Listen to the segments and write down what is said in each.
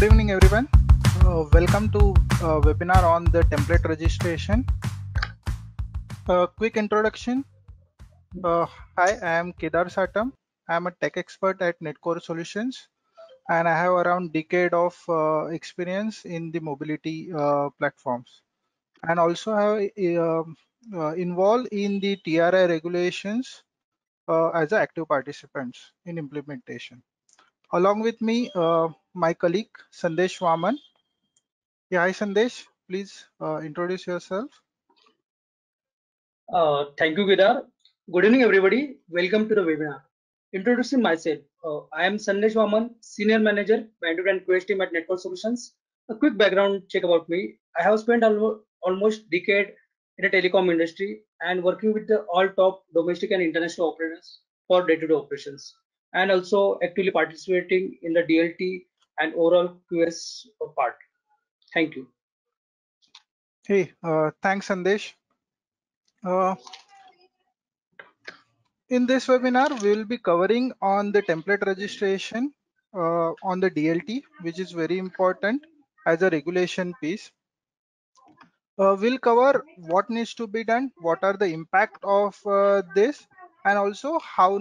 Good evening, everyone. Welcome to webinar on the template registration. Quick introduction. Hi, I am Kedar Satam. I am a tech expert at Netcore Solutions, and I have around decade of experience in the mobility platforms, and also have involved in the TRI regulations as an active participants in implementation. Along with me, my colleague Sandesh Vaman. Yeah, hi Sandesh, please introduce yourself. Thank you, Kedar. Good evening, everybody. Welcome to the webinar. Introducing myself, I am Sandesh Vaman, Senior Manager, Bandwidth and QS team at Network Solutions. A quick background check about me. I have spent almost decade in the telecom industry and working with the all top domestic and international operators for day-to-day operations, and also actively participating in the DLT and overall QS part. Thank you. Hey, thanks Sandesh. Uh, in this webinar, we will be covering on the template registration on the DLT, which is very important as a regulation piece. We'll cover what needs to be done, what are the impact of this, and also how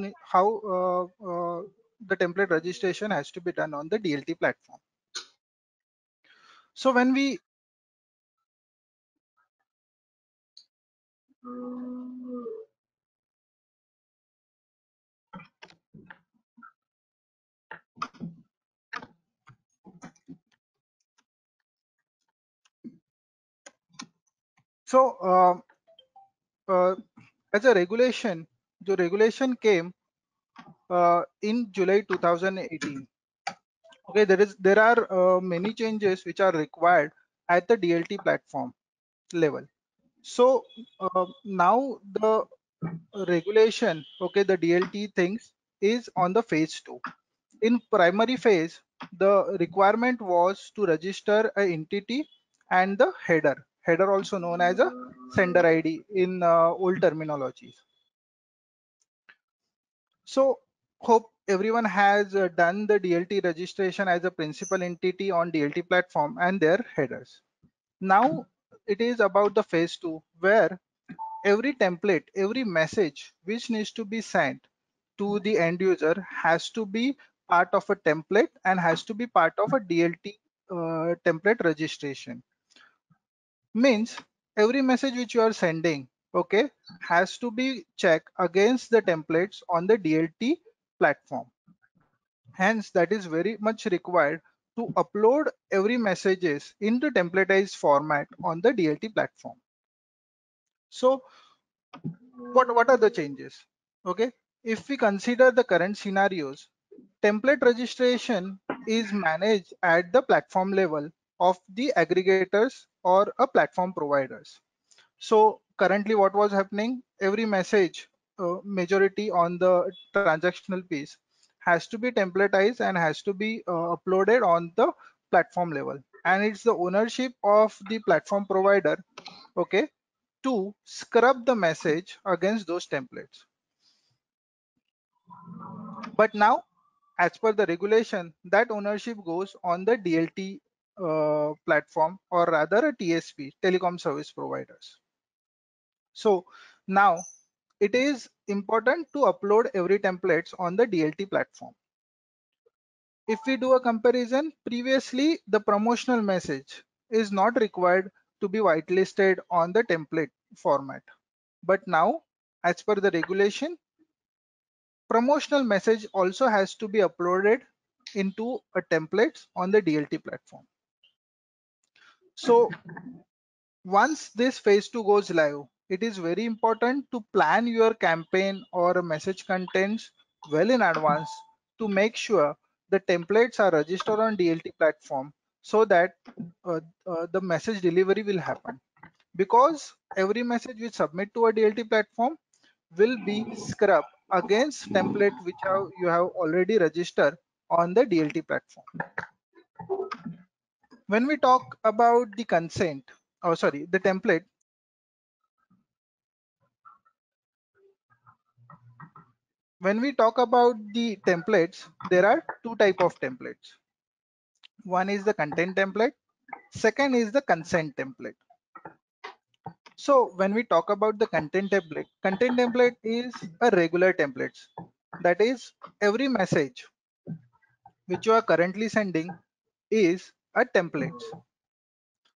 the template registration has to be done on the DLT platform. So when we so as a regulation, the regulation came in July 2018. Okay, there are many changes which are required at the DLT platform level. So now the regulation, okay, the DLT things is on the phase 2. In primary phase, the requirement was to register an entity and the header also known as a sender ID in old terminologies. So hope everyone has done the DLT registration as a principal entity on DLT platform and their headers. Now it is about the phase 2, where every template, every message which needs to be sent to the end user has to be part of a template and has to be part of a DLT template registration. Means every message which you are sending, okay, has to be checked against the templates on the DLT platform. Hence, that is very much required to upload every messages into templatized format on the DLT platform. So what are the changes? Okay, if we consider the current scenarios, template registration is managed at the platform level of the aggregators or a platform providers. So currently what was happening, every message majority on the transactional piece has to be templatized and has to be uploaded on the platform level, and it's the ownership of the platform provider, okay, to scrub the message against those templates. But now, as per the regulation, that ownership goes on the DLT platform, or rather a TSP, telecom service providers. So now it is important to upload every templates on the DLT platform. If we do a comparison, previously the promotional message is not required to be whitelisted on the template format. But now, as per the regulation, promotional message also has to be uploaded into a templates on the DLT platform. So once this phase 2 goes live, it is very important to plan your campaign or message contents well in advance to make sure the templates are registered on DLT platform, so that the message delivery will happen. Because every message we submit to a DLT platform will be scrubbed against template which you have already registered on the DLT platform. When we talk about the consent, oh sorry, the template, when we talk about the templates, there are two type of templates. One is the content template. Second is the consent template. So when we talk about the content template is a regular templates. That is, every message which you are currently sending is a template.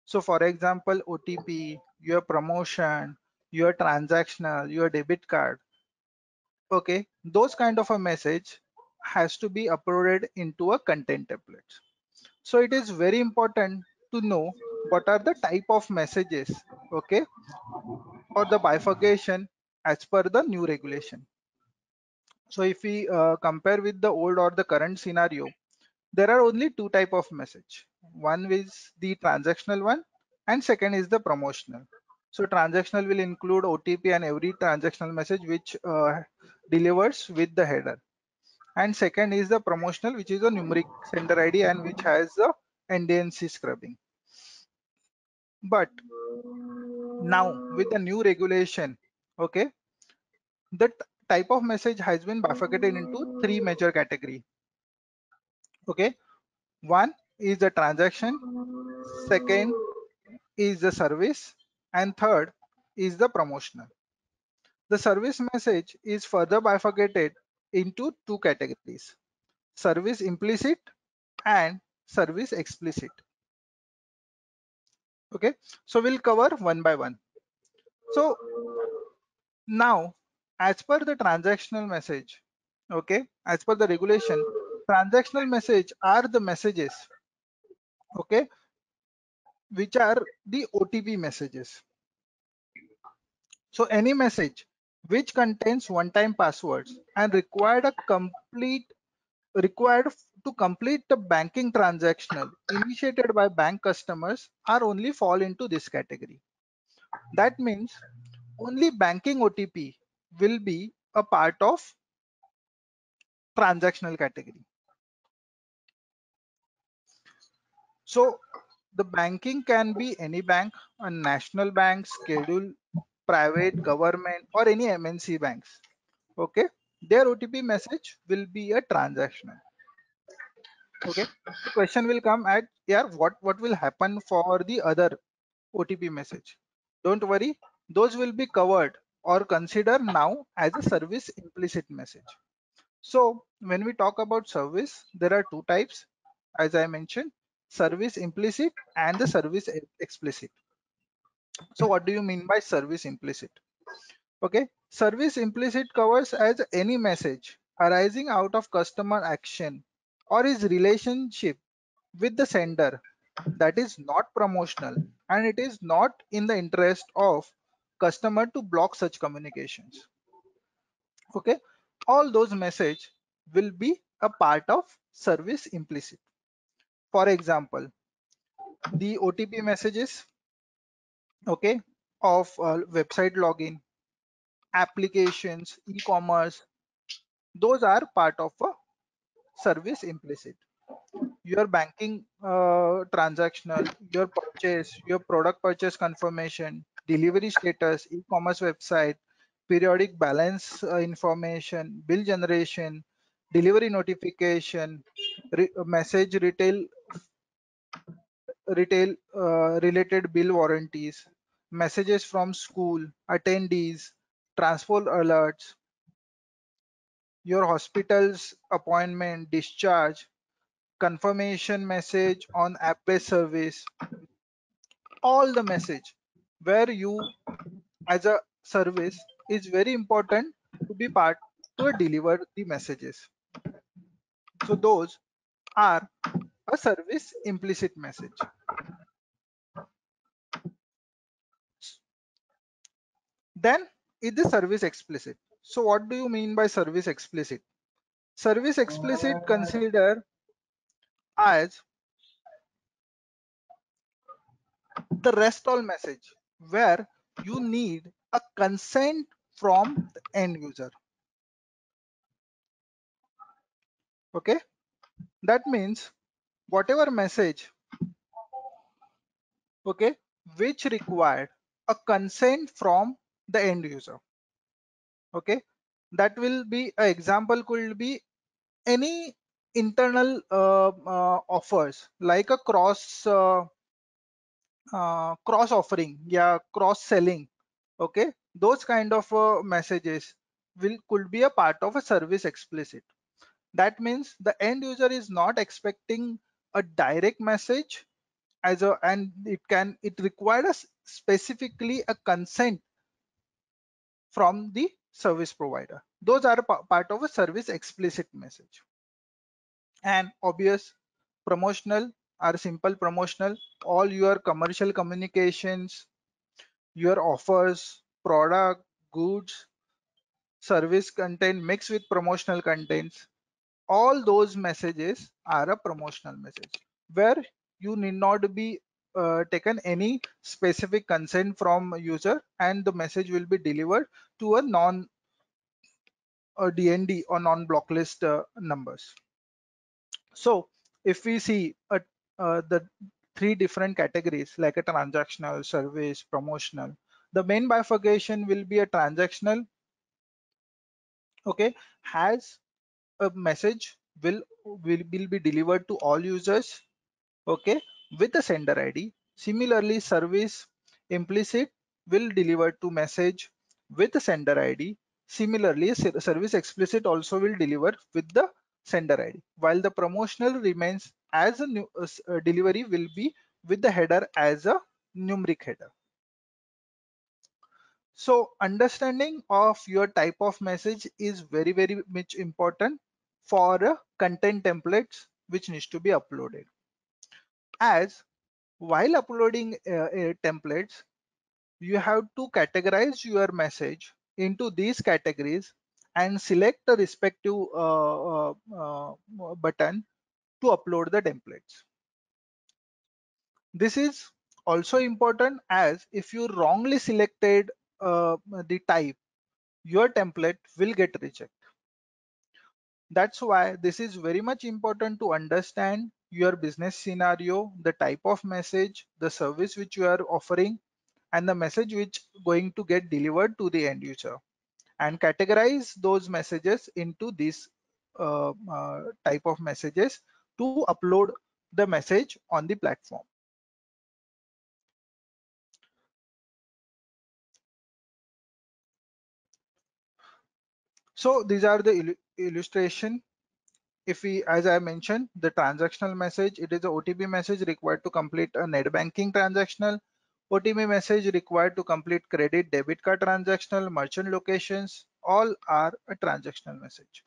So for example, OTP, your promotion, your transactional, your debit card, okay, those kind of a message has to be uploaded into a content template. So it is very important to know what are the type of messages, okay, or the bifurcation as per the new regulation. So if we compare with the old or the current scenario, there are only two type of message. One is the transactional one and second is the promotional. So transactional will include OTP and every transactional message which delivers with the header. And second is the promotional, which is a numeric sender ID and which has the NDNC scrubbing. But now with the new regulation, okay, the type of message has been bifurcated into three major category. Okay, one is the transaction, second is the service, and third is the promotional. The service message is further bifurcated into two categories: service implicit and service explicit. Okay, so we'll cover one by one. So now, as per the transactional message, okay, as per the regulation, transactional message are the messages, okay, which are the OTP messages. So any message which contains one-time passwords and required to complete the banking transactional initiated by bank customers are only fall into this category. That means only banking OTP will be a part of transactional category. So the banking can be any bank, a national bank, scheduled, private, government, or any MNC banks. Okay, their OTP message will be a transactional. Okay, the question will come at, yeah, what will happen for the other OTP message? Don't worry, those will be covered or considered now as a service implicit message. So when we talk about service, there are two types, as I mentioned, service implicit and the service explicit. So what do you mean by service implicit? Okay, service implicit covers as any message arising out of customer action or his relationship with the sender that is not promotional and it is not in the interest of customer to block such communications. Okay, all those message will be a part of service implicit. For example, the OTP messages, okay, of website login, applications, e-commerce, those are part of a service implicit. Your banking transactional, your purchase, your product purchase confirmation, delivery status, e-commerce website, periodic balance information, bill generation, delivery notification, message retail related bill warranties, messages from school, attendees, transport alerts, your hospital's appointment, discharge, confirmation message on app-based service, all the message where you as a service is very important to be part to deliver the messages. So those are a service implicit message. Then is the service explicit. So what do you mean by service explicit? Service explicit consider as the rest all message where you need a consent from the end user. Okay, that means whatever message, okay, which required a consent from the end user. Okay, that will be an example, could be any internal offers like a cross offering, yeah, cross selling. Okay, those kind of messages will could be a part of a service explicit. That means the end user is not expecting a direct message as a, and it requires specifically a consent from the service provider. Those are part of a service explicit message. And obvious promotional are simple promotional. All your commercial communications, your offers, product, goods, service content mixed with promotional contents, all those messages are a promotional message where you need not be taken any specific consent from user, and the message will be delivered to a non DND or non block list numbers. So if we see the three different categories like a transactional, service, promotional, the main bifurcation will be a transactional. Okay, has a message will be delivered to all users, okay, with the sender ID. Similarly, service implicit will deliver to message with the sender ID. Similarly, service explicit also will deliver with the sender ID, while the promotional remains as a new delivery will be with the header as a numeric header. So understanding of your type of message is very much important for content templates which needs to be uploaded. As while uploading templates, you have to categorize your message into these categories and select the respective button to upload the templates. This is also important as if you wrongly selected the type, your template will get rejected. That's why this is very much important to understand your business scenario, the type of message, the service which you are offering, and the message which going to get delivered to the end user, and categorize those messages into this type of messages to upload the message on the platform. So these are the illustration. If we, as I mentioned, the transactional message, it is a OTP message required to complete a net banking transactional, OTP message required to complete credit debit card transactional, merchant locations, all are a transactional message.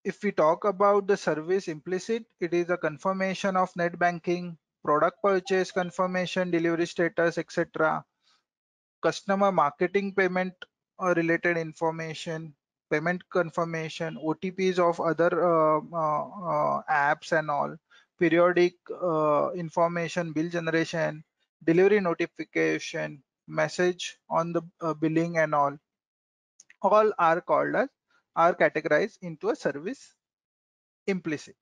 If we talk about the service implicit, it is a confirmation of net banking, product purchase confirmation, delivery status, etc. Customer marketing payment related information, payment confirmation, OTPs of other apps and all, periodic information, bill generation, delivery notification, message on the billing and all are called as, are categorized into a service implicit.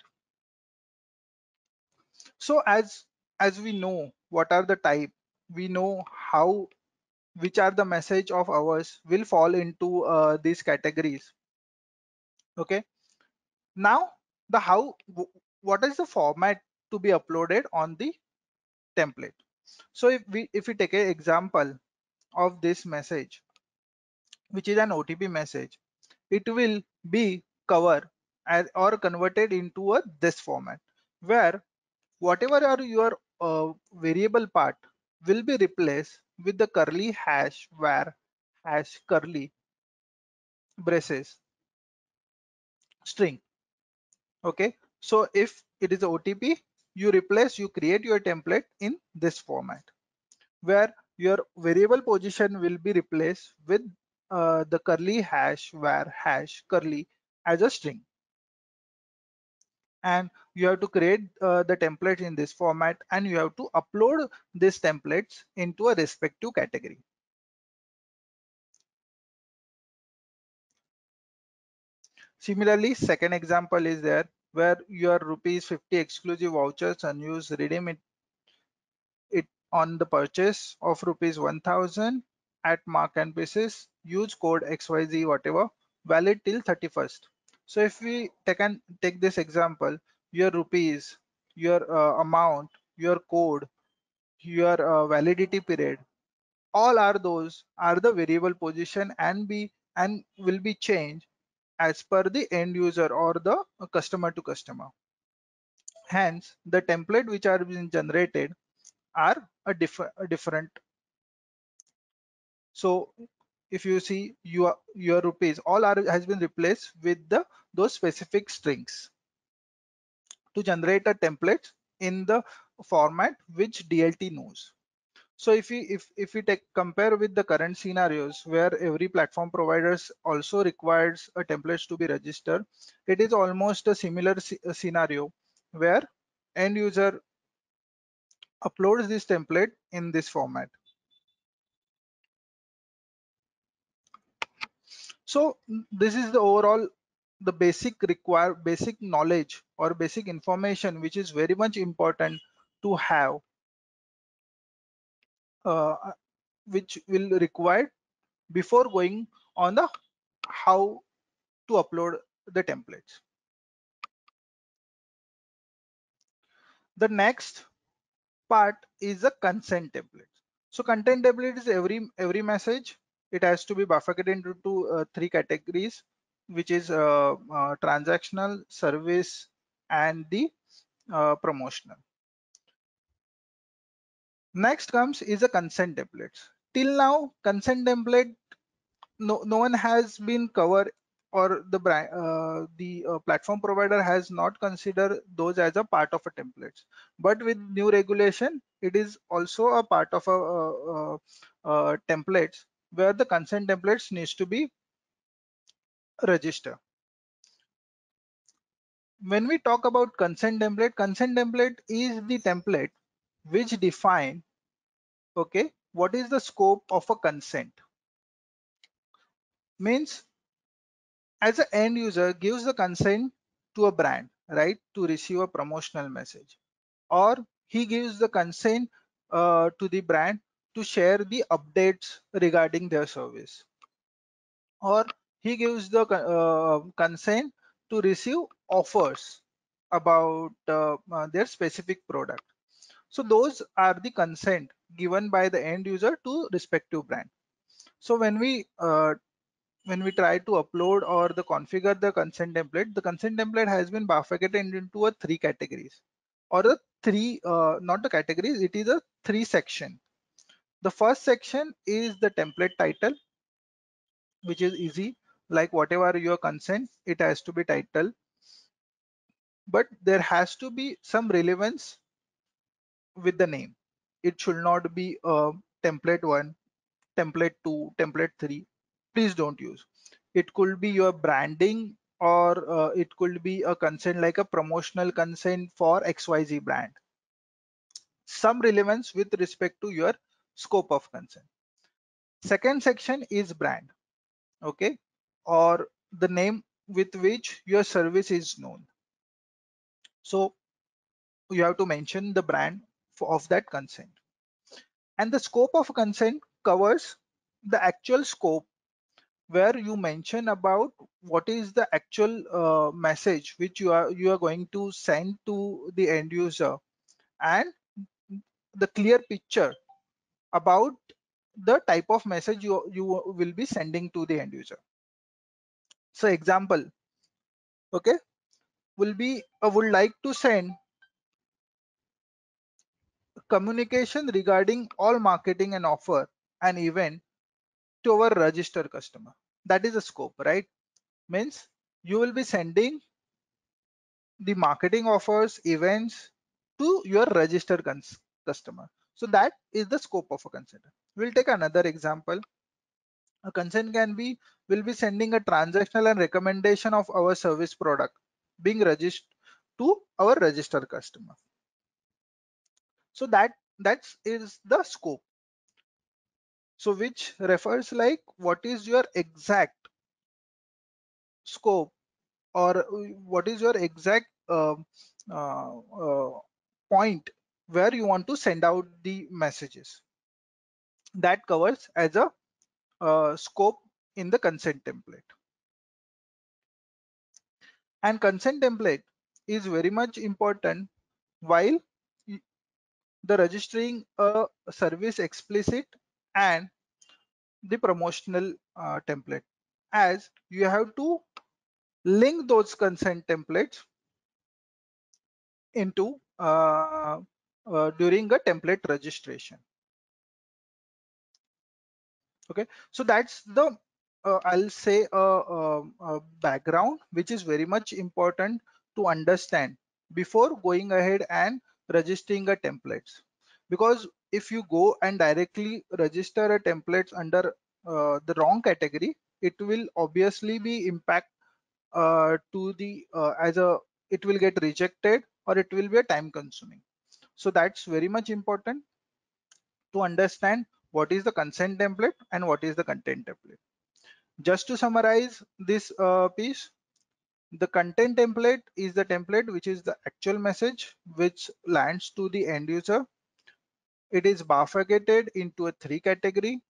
So as we know what are the type, we know how, which are the message of ours will fall into these categories. Okay, now the how, what is the format to be uploaded on the template. So if we take an example of this message, which is an OTP message, it will be covered as or converted into a this format, where whatever are your variable part will be replaced with the curly hash var hash curly braces string. Okay, so if it is a OTP, you create your template in this format, where your variable position will be replaced with the curly hash var hash curly as a string, and you have to create the template in this format, and you have to upload these templates into a respective category. Similarly, second example is there where your rupees 50 exclusive vouchers unused, redeem it on the purchase of rupees 1000 at mark and basis, use code XYZ whatever, valid till 31st. So if we take this example, your rupees, your amount, your code, your validity period, all are those are the variable position and will be changed as per the end user or the customer to customer. Hence, the template which are being generated are a different. So if you see your rupees, all are has been replaced with the those specific strings to generate a template in the format which DLT knows. So if we take compare with the current scenarios where every platform providers also requires a templates to be registered, it is almost a similar scenario where end user uploads this template in this format. So this is the overall the basic knowledge or basic information which is very much important to have, uh, which will require before going on the how to upload the templates. The next part is a consent template. So content template is every message. It has to be bucketed into three categories, which is transactional, service, and the promotional. Next comes is a consent template. Till now, consent template no one has been covered, or the brand platform provider has not considered those as a part of a templates, but with new regulation it is also a part of a templates where the consent templates needs to be registered. When we talk about consent template is the template which define, okay, what is the scope of a consent. Means as an end user gives the consent to a brand, right, to receive a promotional message, or he gives the consent to the brand to share the updates regarding their service, or he gives the consent to receive offers about their specific product. So those are the consent given by the end user to respective brand. So when we try to upload or the configure the consent template has been bifurcated into a three categories, or the three not the categories, it is a three section. The first section is the template title, which is easy, like whatever your consent, it has to be title, but there has to be some relevance with the name. It should not be template 1, template 2, template 3. Please don't use. It could be your branding, or it could be a consent like a promotional consent for XYZ brand. Some relevance with respect to your scope of consent. Second section is brand, okay, or the name with which your service is known. So you have to mention the brand of that consent. And the scope of consent covers the actual scope where you mention about what is the actual message which you are going to send to the end user, and the clear picture about the type of message you will be sending to the end user. So example, okay, will be would like to send communication regarding all marketing and offer an event to our registered customer. That is the scope, right? Means you will be sending the marketing offers events to your registered customer. So that is the scope of a consent. We'll take another example. A consent can be will be sending a transactional and recommendation of our service product being registered to our registered customer. So that is the scope. So which refers like what is your exact scope, or what is your exact point where you want to send out the messages. That covers as a scope in the consent template. And consent template is very much important while the registering a service explicit and the promotional template, as you have to link those consent templates into during a template registration. Okay, so that's the I'll say a background which is very much important to understand before going ahead and registering a templates. Because if you go and directly register a templates under the wrong category, it will obviously be impact to the as a it will get rejected or it will be a time consuming. So that's very much important to understand what is the consent template and what is the content template. Just to summarize this piece, the content template is the template which is the actual message which lands to the end user. It is bifurcated into a three category: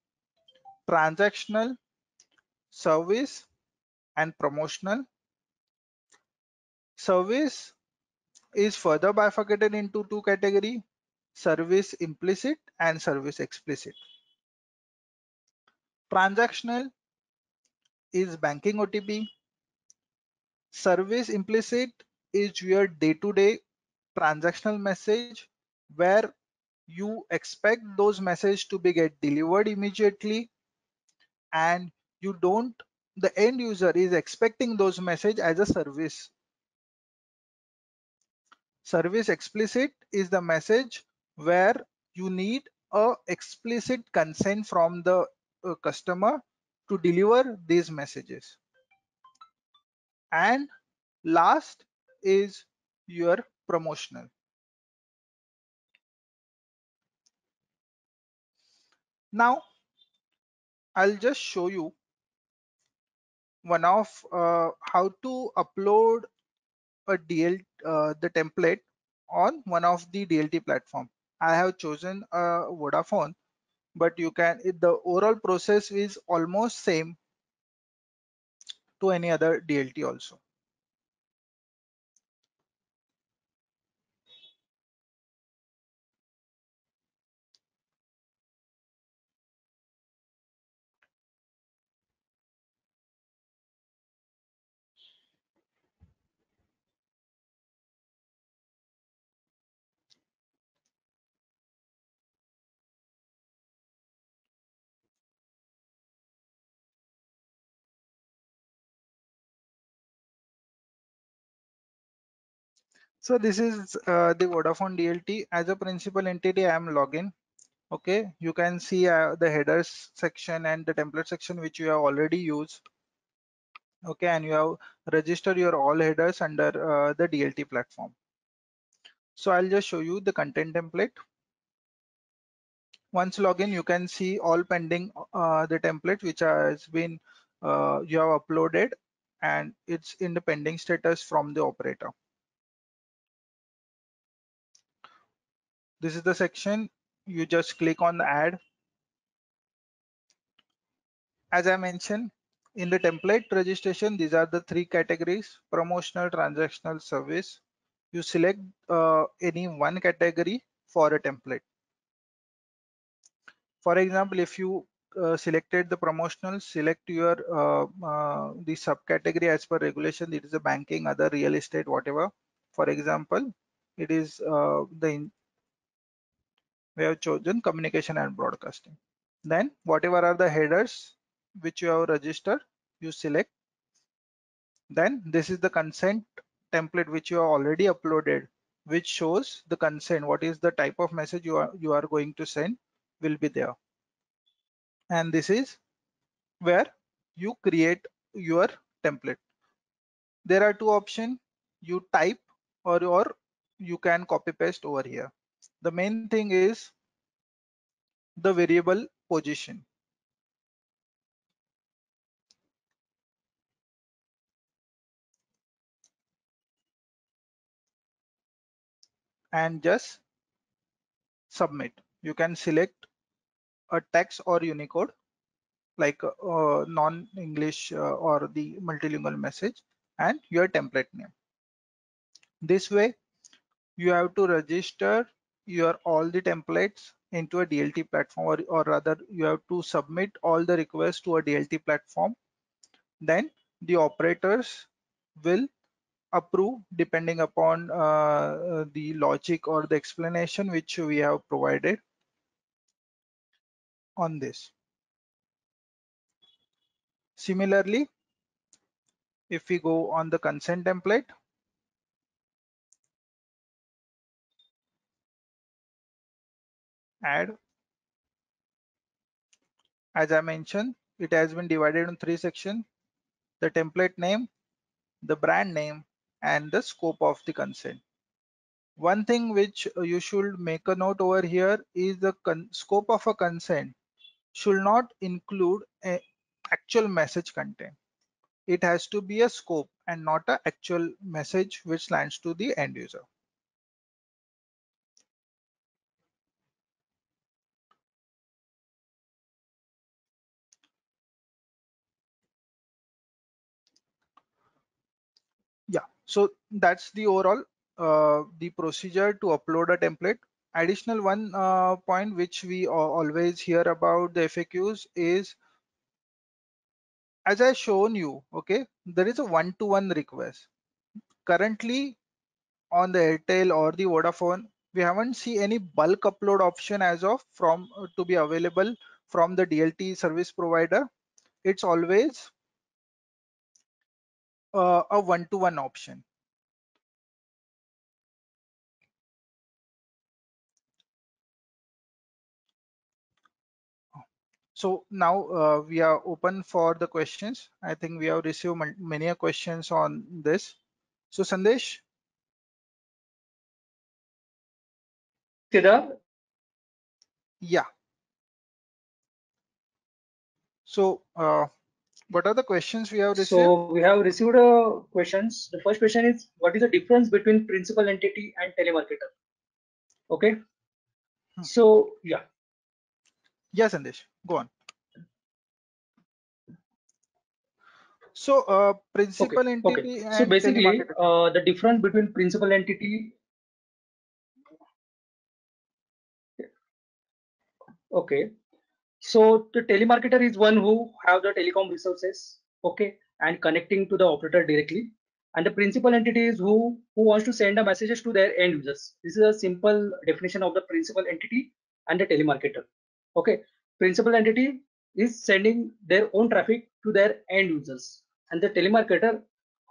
transactional, service, and promotional. Service is further bifurcated into two category: service implicit and service explicit. Transactional is banking OTP. Service implicit is your day-to-day transactional message where you expect those messages to be get delivered immediately, and you don't the end user is expecting those message as a service. Service explicit is the message where you need a explicit consent from the customer to deliver these messages. And last is your promotional. Now I'll just show you one of how to upload a the template on one of the DLT platform. I have chosen Vodafone, but you can the overall process is almost same to any other DLT also. So this is the Vodafone DLT. As a principal entity, I am login. Okay, you can see the headers section and the template section which you have already used. Okay, and you have registered your all headers under the DLT platform. So I'll just show you the content template. Once login, you can see all pending the template which has been you have uploaded, and it's in the pending status from the operator. This is the section. You just click on the add. As I mentioned, in the template registration, these are the three categories: promotional, transactional, service. You select any one category for a template. For example, if you selected the promotional, select your the subcategory as per regulation. It is a banking, other real estate, whatever. For example, it is we have chosen communication and broadcasting. Then whatever are the headers which you have registered, you select. Then this is the consent template which you have already uploaded, which shows the consent. What is the type of message you are going to send will be there. And this is where you create your template. There are two options: you type, or you can copy paste over here. The main thing is the variable position, and just submit. You can select a text or Unicode, like non-English or the multilingual message, and your template name. This way, you have to register your all the templates into a DLT platform, or rather you have to submit all the requests to a DLT platform. Then the operators will approve depending upon the logic or the explanation which we have provided on this. Similarly, if we go on the consent template, add, as I mentioned, it has been divided in 3 sections: the template name, the brand name, and the scope of the consent. One thing which you should make a note over here is the scope of a consent should not include a actual message content. It has to be a scope and not an actual message which lands to the end user. Yeah, so that's the overall the procedure to upload a template. Additional one point which we always hear about the FAQs is, as I shown you, okay, there is a one-to-one request. Currently on the Airtel or the Vodafone, we haven't seen any bulk upload option as of from to be available from the DLT service provider. It's always a one-to-one option. So now we are open for the questions. I think we have received many questions on this. So Sandesh, Kedar, yeah. So what are the questions we have received? so we have received questions. The first question is, what is the difference between principal entity and telemarketer? Okay, Hmm. so yeah, Yeah, Sandesh, go on. So okay, principal okay. entity So and basically, telemarketer. the difference between principal entity, okay. So the telemarketer is one who have the telecom resources, okay, and connecting to the operator directly. And the principal entity is who wants to send the messages to their end users. This is a simple definition of the principal entity and the telemarketer. Okay, principal entity is sending their own traffic to their end users, and the telemarketer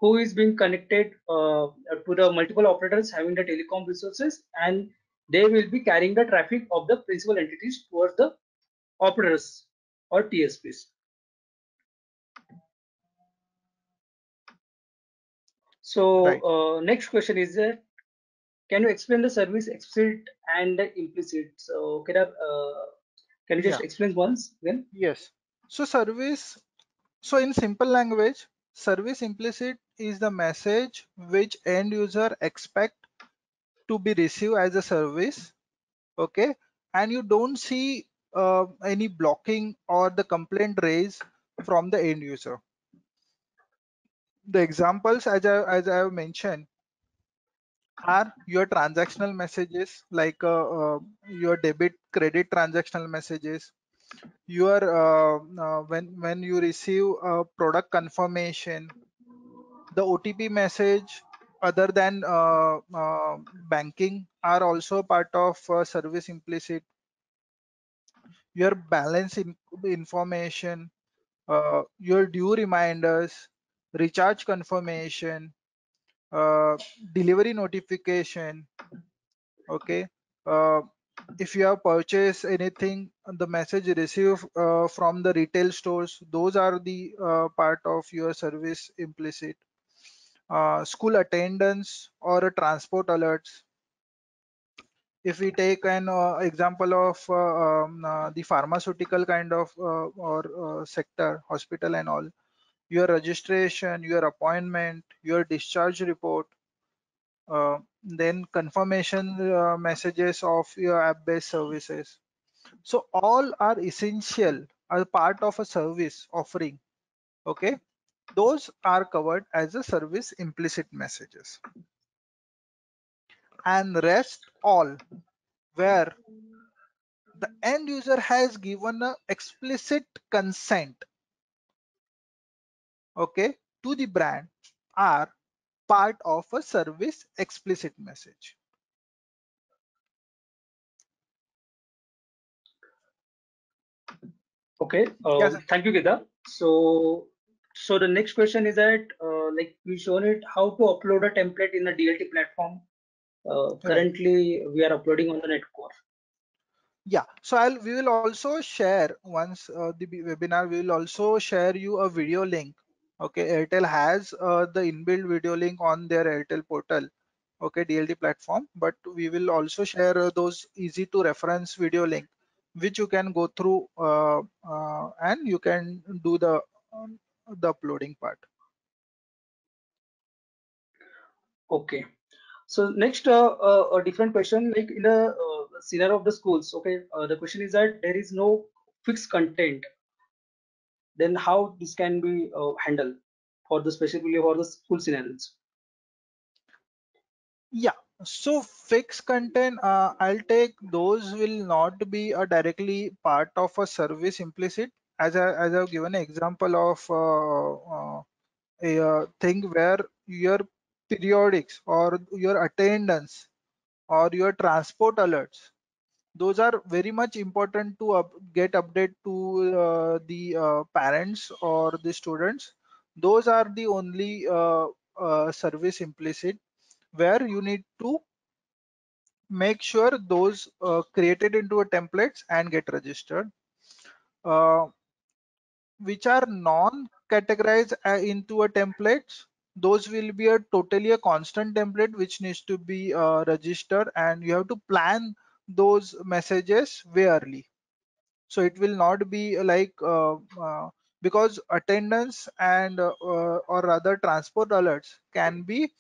who is being connected to the multiple operators having the telecom resources, and they will be carrying the traffic of the principal entities towards the operators or TSPs. So Right. next question is that, can you explain the service explicit and the implicit? So can you just Yeah. explain once then? Yes. So service. So in simple language, service implicit is the message which end user expect to be received as a service. Okay, and you don't see any blocking or the complaint raised from the end user. The examples, as I have mentioned, are your transactional messages like your debit credit transactional messages, your when you receive a product confirmation, the OTP message other than banking are also part of service implicit. Your balance information, your due reminders, recharge confirmation, uh, delivery notification. Okay. Uh, if you have purchased anything, the message received from the retail stores, those are the part of your service implicit. School attendance or a transport alerts. If we take an example of the pharmaceutical kind of or sector, hospital and all, your registration, your appointment, your discharge report, then confirmation messages of your app-based services. So all are essential, are part of a service offering. Okay. Those are covered as a service implicit messages. And rest all, where the end user has given a explicit consent, okay, to the brand, are part of a service explicit message. Okay, Yes. thank you, Gita. So the next question is that like we shown it how to upload a template in a DLT platform. Right. Currently, we are uploading on the Netcore. Yeah, so we will also share once the webinar, we will also share you a video link. Okay, Airtel has the inbuilt video link on their Airtel portal, okay, DLT platform, but we will also share those easy to reference video link, which you can go through and you can do the uploading part. Okay. So next, a different question, like in the scenario of the schools. Okay, the question is that there is no fixed content. Then how this can be handled for the specifically for the school scenarios? Yeah, so fixed content, I'll take those will not be a directly part of a service implicit. As I've given an example of a thing where your periodics or your attendance or your transport alerts, those are very much important to get update to the parents or the students. Those are the only service implicit where you need to make sure those created into a templates and get registered, uh, which are non-categorized into a templates. Those will be a totally a constant template which needs to be registered, and you have to plan those messages way early. So it will not be like because attendance and or rather transport alerts can be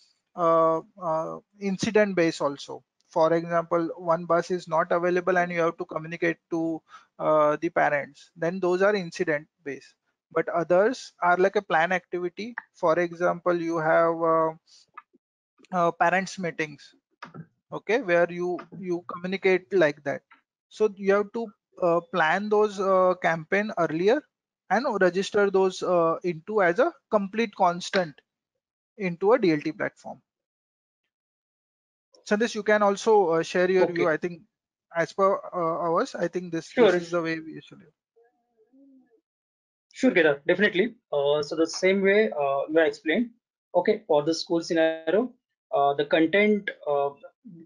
incident based also. For example, one bus is not available and you have to communicate to the parents, then those are incident based. But others are like a plan activity. For example, you have parents meetings, okay, where you communicate like that. So you have to plan those campaign earlier and register those into as a complete constant into a DLT platform. Sandesh, you can also share your view. Okay, I think as per ours, I think this sure. is the way we usually. Sure, Kedar, definitely. So the same way you have explained. Okay, for the school scenario, the content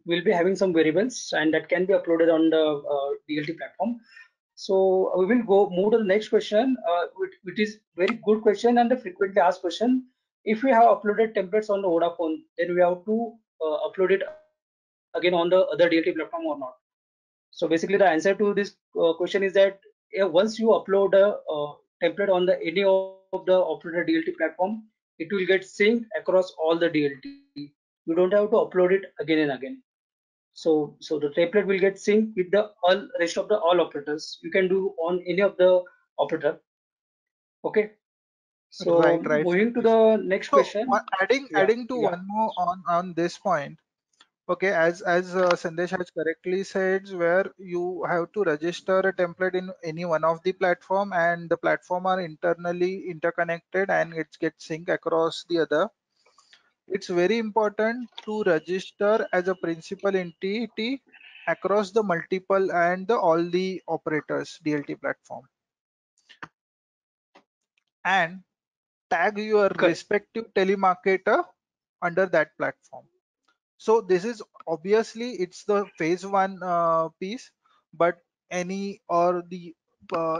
will be having some variables and that can be uploaded on the DLT platform. So we will go move to the next question, which is very good question and the frequently asked question. If we have uploaded templates on the Vodafone, then we have to upload it again on the other DLT platform or not. So basically, the answer to this question is that once you upload a template on the any of the operator DLT platform, it will get synced across all the DLT. You don't have to upload it again and again. So the template will get synced with the all rest of the all operators. You can do on any of the operator. Okay. So Right, moving to Sandesh. the next So question. Yeah, adding to yeah. one more on this point. Okay, as Sandesh has correctly said, where you have to register a template in any one of the platform, and the platform are internally interconnected and it gets synced across the other. It's very important to register as a principal entity across the multiple and all the operators DLT platform, and tag your Correct. respective telemarketer under that platform. So this is obviously it's the phase one piece, but any or the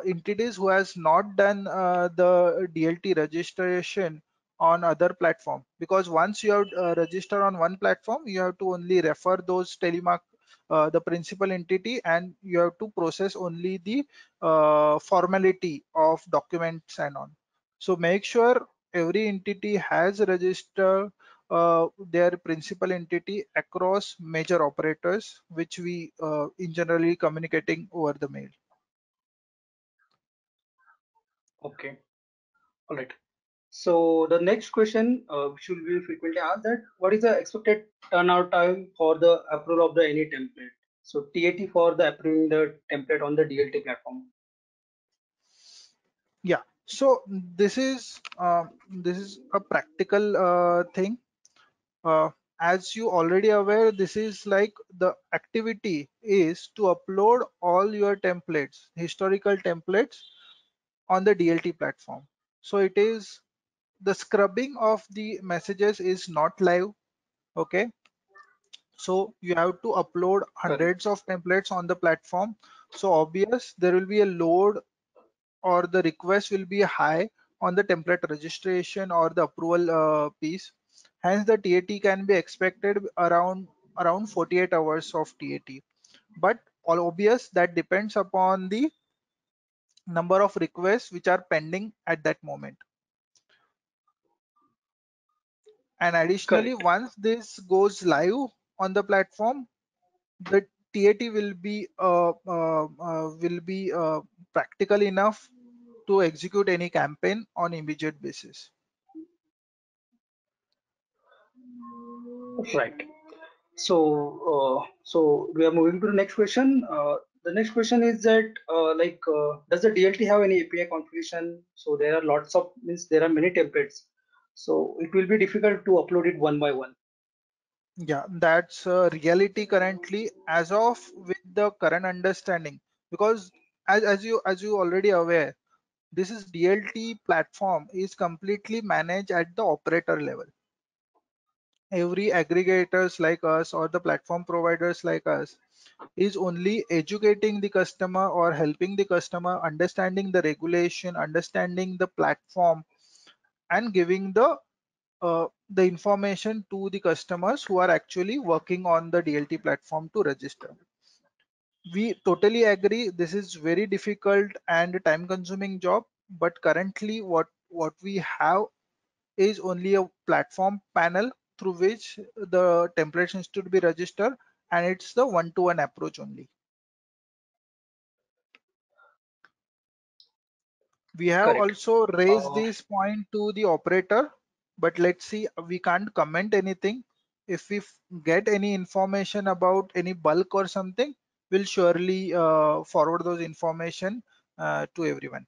entities who has not done the DLT registration on other platform, because once you have registered on one platform, you have to only refer those telemark the principal entity, and you have to process only the formality of documents and on. So make sure every entity has registered their principal entity across major operators, which we in generally communicating over the mail. Okay. All right. So the next question, which will be frequently asked, that what is the expected turnout time for the approval of the any template? So TAT for the approving the template on the DLT platform. Yeah. So this is a practical thing. Uh, as you already aware, this is like the activity is to upload all your templates, historical templates on the DLT platform. So it is the scrubbing of the messages is not live. Okay. So you have to upload Correct. hundreds of templates on the platform. So obvious there will be a load or the request will be high on the template registration or the approval piece. Hence the TAT can be expected around 48 hours of TAT. But all obvious that depends upon the number of requests which are pending at that moment. And additionally, Correct. once this goes live on the platform, the TAT will be practical enough to execute any campaign on immediate basis. Right. So we are moving to the next question. The next question is that does the DLT have any API configuration? So there are lots of means there are many templates. So it will be difficult to upload it one by one. Yeah, that's reality currently as of with the current understanding, because as you already aware, this is DLT platform is completely managed at the operator level. Every aggregators like us or the platform providers like us is only educating the customer or helping the customer understanding the regulation, understanding the platform, and giving the information to the customers who are actually working on the DLT platform to register. We totally agree this is very difficult and time consuming job, but currently what we have is only a platform panel through which the templates needs to be registered, and it's the one-to-one approach only. We have Correct. also raised Uh, this point to the operator, but let's see, we can't comment anything. If we get any information about any bulk or something, we'll surely forward those information to everyone.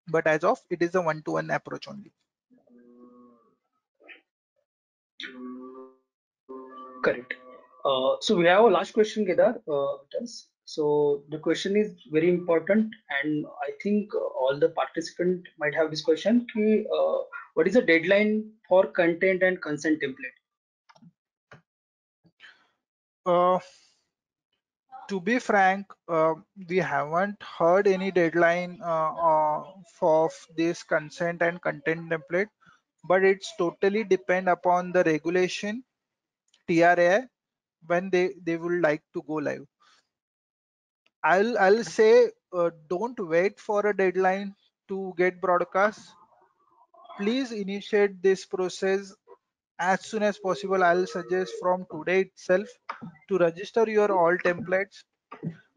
But as of it is a one-to-one approach only. Correct. So we have a last question, Kedar. So the question is very important, and I think all the participants might have this question. What is the deadline for content and consent template? Uh, to be frank, we haven't heard any deadline for this consent and content template, but it's totally depend upon the regulation TRAI when they would like to go live. I'll say don't wait for a deadline to get broadcast. Please initiate this process as soon as possible. I'll suggest from today itself to register your all templates.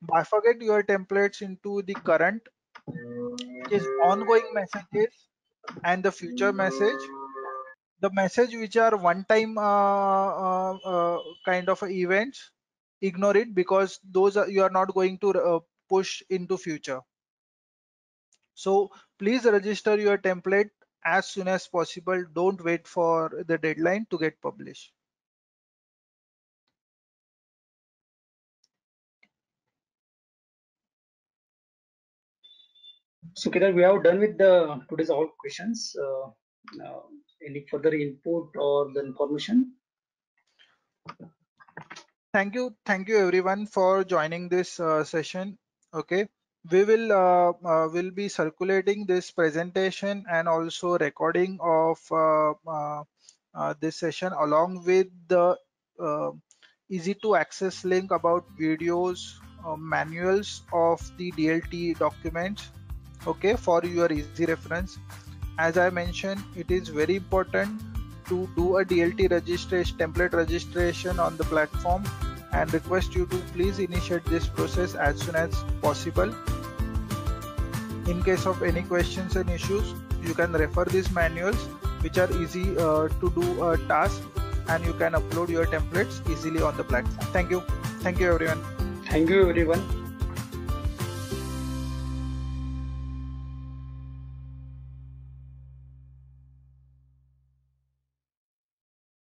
Bifurcate your templates into the current, which is ongoing messages, and the future message. The message which are one-time kind of events, ignore it because those are you are not going to push into future. So please register your template as soon as possible. Don't wait for the deadline to get published. So Kedar, we have done with the today's all questions. Any further input or the information? Thank you everyone for joining this session. Okay, we will be circulating this presentation and also recording of this session along with the uh, easy to access link about videos, manuals of the DLT documents. Okay, for your easy reference. As I mentioned, it is very important to do a DLT registration, template registration on the platform, and request you to please initiate this process as soon as possible. In case of any questions and issues, You can refer these manuals, which are easy to do a task, and you can upload your templates easily on the platform. Thank you everyone. Thank you, everyone.